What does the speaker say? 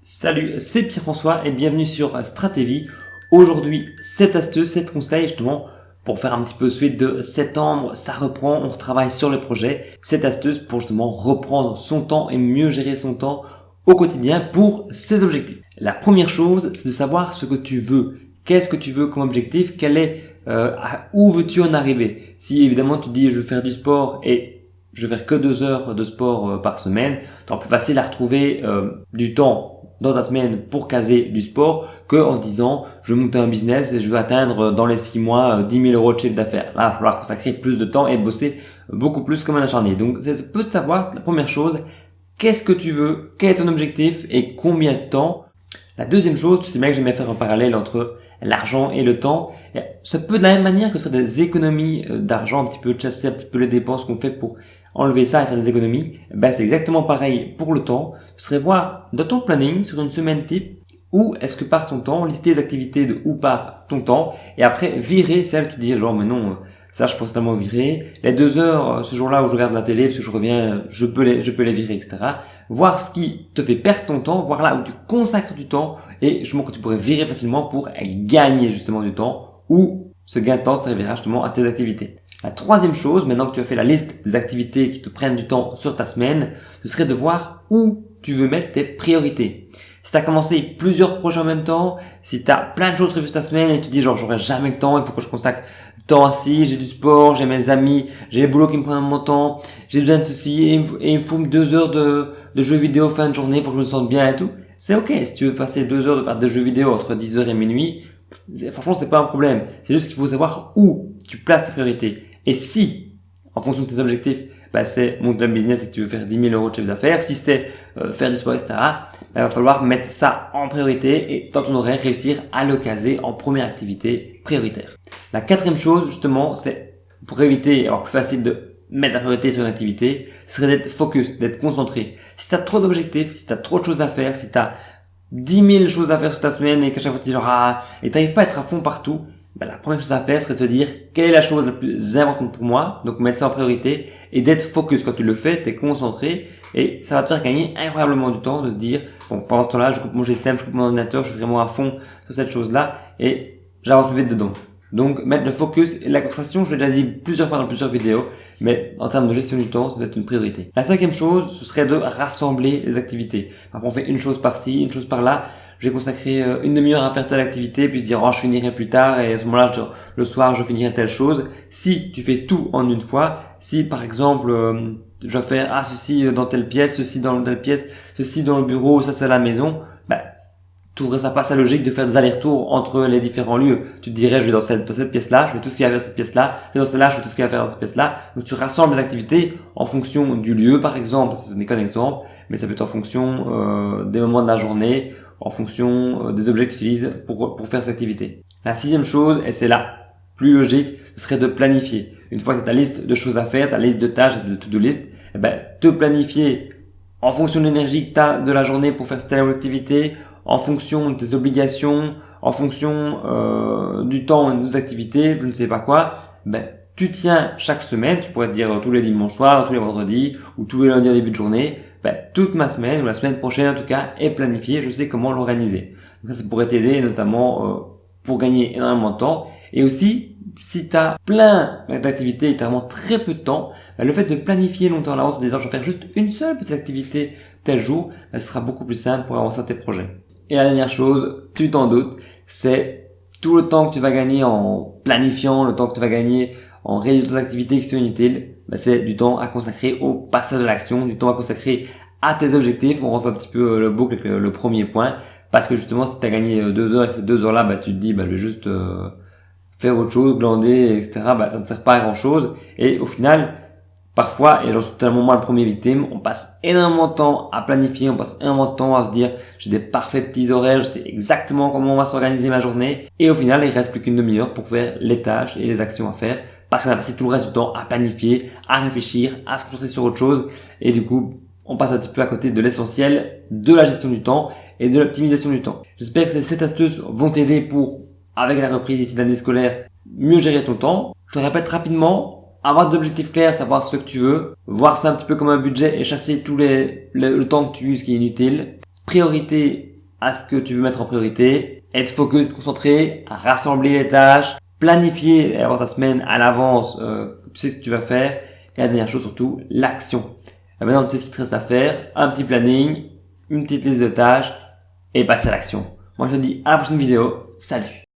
Salut, c'est Pierre-François et bienvenue sur Stratévie. Aujourd'hui, 7 astuces, 7 conseils justement pour faire un petit peu suite de septembre. Ça reprend, on retravaille sur le projet. 7 astuces pour justement reprendre son temps et mieux gérer son temps au quotidien pour ses objectifs. La première chose, c'est de savoir ce que tu veux. Qu'est-ce que tu veux comme objectif? Où veux-tu en arriver? Si évidemment tu dis je veux faire du sport et je vais faire que 2 heures de sport par semaine, c'est plus facile à retrouver du temps dans ta semaine pour caser du sport que en disant je monte un business et je veux atteindre dans les 6 mois 10 000 euros de chiffre d'affaires. Là, il va falloir consacrer plus de temps et bosser beaucoup plus comme un acharné. Donc, c'est peu de savoir, la première chose, qu'est-ce que tu veux, quel est ton objectif et combien de temps. La deuxième chose, tu sais bien que j'aime faire un parallèle entre l'argent et le temps. Et ça peut de la même manière que de faire des économies d'argent, un petit peu de chasser un petit peu les dépenses qu'on fait pour enlever ça et faire des économies. C'est exactement pareil pour le temps. Ce serait voir dans ton planning sur une semaine type où est-ce que part ton temps, lister les activités de où part ton temps et après virer celles, tu dis genre mais non, ça je pense tellement virer. Les 2 heures ce jour-là où je regarde la télé parce que je reviens, je peux les virer, etc. Voir ce qui te fait perdre ton temps, voir là où tu consacres du temps et justement que tu pourrais virer facilement pour gagner justement du temps ou ce gain de temps servira justement à tes activités. La troisième chose, maintenant que tu as fait la liste des activités qui te prennent du temps sur ta semaine, ce serait de voir où tu veux mettre tes priorités. Si tu as commencé plusieurs projets en même temps, si tu as plein de choses prévues ta semaine et tu dis genre j'aurai jamais le temps, il faut que je consacre du temps à ci, j'ai du sport, j'ai mes amis, j'ai les boulots qui me prennent mon temps, j'ai besoin de ceci et il me faut 2 heures de jeux vidéo fin de journée pour que je me sente bien et tout. C'est ok, si tu veux passer 2 heures de faire des jeux vidéo entre 10h et minuit, franchement c'est pas un problème. C'est juste qu'il faut savoir où tu places tes priorités. Et si, en fonction de tes objectifs, c'est monter un business et que tu veux faire 10 000 euros de chiffre d'affaires, si c'est faire du sport, etc., il va falloir mettre ça en priorité et dans ton horaire, réussir à le caser en première activité prioritaire. La quatrième chose, justement, c'est pour éviter, avoir plus facile de mettre la priorité sur une activité, ce serait d'être focus, d'être concentré. Si tu as trop d'objectifs, si tu as trop de choses à faire, si tu as 10 000 choses à faire sur ta semaine et qu'à chaque fois tu dis genre et tu n'arrives pas à être à fond partout, la première chose à faire serait de se dire quelle est la chose la plus importante pour moi, donc mettre ça en priorité et d'être focus. Quand tu le fais, tu es concentré et ça va te faire gagner incroyablement du temps de se dire bon, pendant ce temps-là, je coupe mon GSM, je coupe mon ordinateur, je suis vraiment à fond sur cette chose-là et j'avance plus vite dedans. Donc mettre le focus et la concentration, je l'ai déjà dit plusieurs fois dans plusieurs vidéos, mais en termes de gestion du temps, ça doit être une priorité. La cinquième chose, ce serait de rassembler les activités. On fait une chose par-ci, une chose par-là. Je vais consacrer une demi-heure à faire telle activité, puis dire je finirai plus tard et à ce moment-là, le soir, je finirai telle chose. Si tu fais tout en une fois, si par exemple, je vais faire ceci dans telle pièce, ceci dans telle pièce, ceci dans le bureau, ça c'est à la maison, tu ouvrais ça pas sa logique de faire des allers-retours entre les différents lieux. Tu te dirais, je vais dans cette pièce-là, je fais tout ce qu'il y a à faire dans cette pièce-là, je vais dans celle-là, je fais tout ce qu'il y a à faire dans cette pièce-là. Donc, tu rassembles les activités en fonction du lieu, par exemple. Ce n'est qu'un exemple, mais ça peut être en fonction des moments de la journée, en fonction des objets que tu utilises pour faire cette activité. La sixième chose, et c'est la plus logique, ce serait de planifier. Une fois que tu as ta liste de choses à faire, ta liste de tâches, de to-do list, te planifier en fonction de l'énergie que tu as de la journée pour faire telle activité, en fonction de tes obligations, en fonction du temps et des activités, je ne sais pas quoi, tu tiens chaque semaine, tu pourrais te dire tous les dimanches soirs, tous les vendredis ou tous les lundis en début de journée, toute ma semaine ou la semaine prochaine en tout cas est planifiée, je sais comment l'organiser. Donc ça pourrait t'aider notamment pour gagner énormément de temps. Et aussi, si tu as plein d'activités et tu as vraiment très peu de temps, le fait de planifier longtemps à l'avance en disant je vais faire juste une seule petite activité tel jour, ce sera beaucoup plus simple pour avancer tes projets. Et la dernière chose, tu t'en doutes, c'est tout le temps que tu vas gagner en planifiant, le temps que tu vas gagner en réalisant des activités qui sont inutiles, c'est du temps à consacrer au passage à l'action, du temps à consacrer à tes objectifs. On refait un petit peu le boucle avec le premier point, parce que justement, si tu as gagné 2 heures et que ces 2 heures-là, tu te dis, je vais juste faire autre chose, glander, etc. Ça ne sert pas à grand-chose. Et au final, parfois, et j'en suis totalement moi le premier victime, on passe énormément de temps à planifier, on passe énormément de temps à se dire j'ai des parfaits petits horaires, je sais exactement comment on va s'organiser ma journée. Et au final, il reste plus qu'une demi-heure pour faire les tâches et les actions à faire parce qu'on a passé tout le reste du temps à planifier, à réfléchir, à se concentrer sur autre chose. Et du coup, on passe un petit peu à côté de l'essentiel de la gestion du temps et de l'optimisation du temps. J'espère que ces 7 astuces vont t'aider pour, avec la reprise ici de l'année scolaire, mieux gérer ton temps. Je te répète rapidement, avoir des objectifs clairs, savoir ce que tu veux, voir ça un petit peu comme un budget et chasser le temps que tu uses qui est inutile. Priorité à ce que tu veux mettre en priorité, être focus, être concentré, à rassembler les tâches, planifier avoir ta semaine à l'avance, tu sais ce que tu vas faire. Et la dernière chose surtout, l'action. Maintenant, tu sais ce qu'il te reste à faire, un petit planning, une petite liste de tâches et passer à l'action. Moi, je te dis à la prochaine vidéo. Salut!